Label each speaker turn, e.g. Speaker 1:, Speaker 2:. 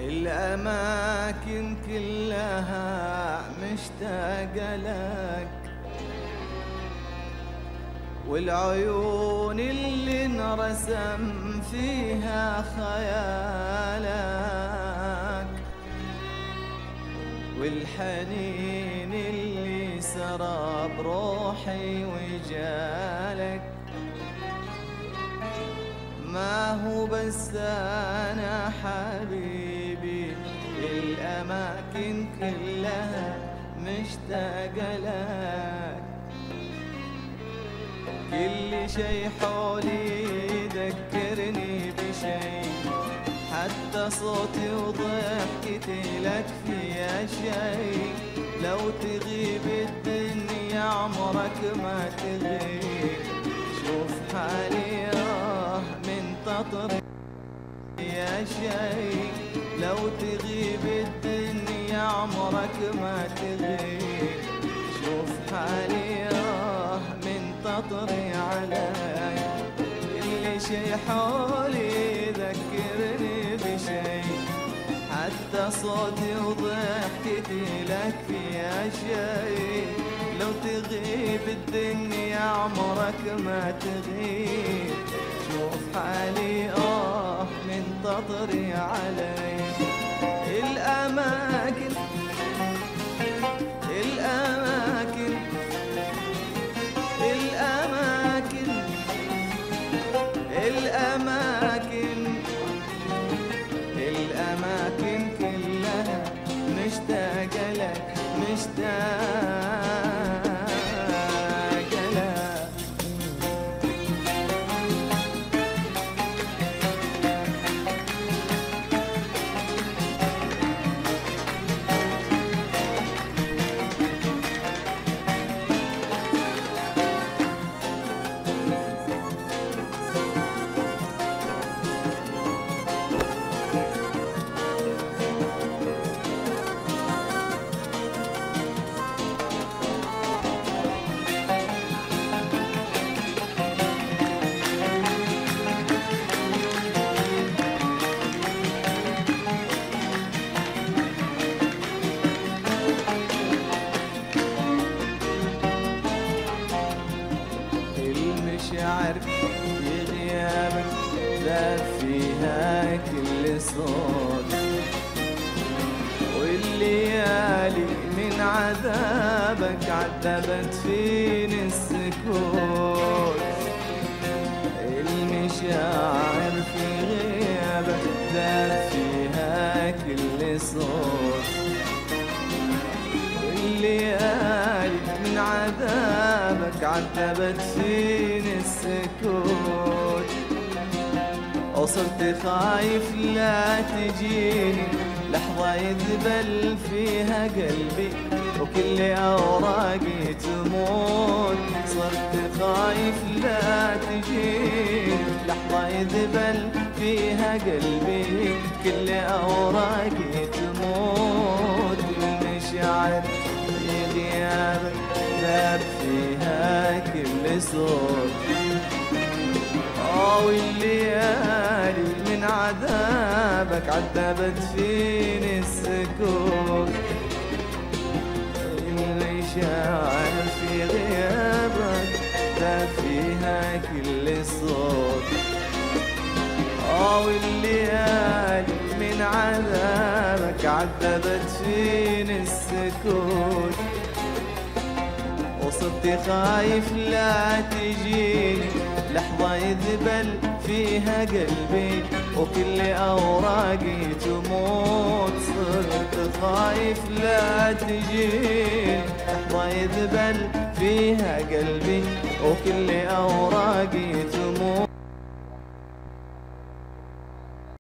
Speaker 1: الأماكن كلها مشتاقة لك، والعيون اللي انرسم فيها خيالك، والحنين اللي سرى بروحي وجالك. ما هو بس أنا حبيبي، الأماكن كلها مشتاقة لك. كل شي حولي يذكرني بشي، حتى صوتي وضحكتي لك فيها شي. لو تغيب الدنيا عمرك ما تغيب، شوف حالي منتظر يا شي. لو تغيب الدنيا عمرك ما تغيب، شوف حالي منتظري علي. كل شي حولي يذكرني بشي، حتى صوتي وضحكتي لك فيها شي. لو تغيب الدنيا عمرك ما تغيب، شوف حالي منتظري علي. الأماكن الأماكن الأماكن الأماكن الأماكن كلها مشتاقة لك، مشتاقة لك. المشاعر في غيابك ذاب فيها كل صوت، والليالي من عذابك عذبت فيني السكوت. المشاعر في غيابك ذاب فيها كل صوت، والليالي من عذابك عذبت فيني السكوت. وصرت خايف لا تجيني لحظة يذبل فيها قلبي، وكل أوراقي تموت. صرت خايف لا تجيني لحظة يذبل فيها قلبي، كل أوراقي تموت. المشاعر في غيابك ذاب فيها كل صوت، والليالي من عذابك عذبت فيني السكوت. المشاعر في غيابك ذاب فيها كل صوت، والليالي من عذابك عذبت فيني السكوت. وصرت خايف لا تجيني لحظة يذبل فيها قلبي، وكل أوراقي تموت. صرت خايف لا تجيني لحظة يذبل فيها قلبي، وكل أوراقي تموت.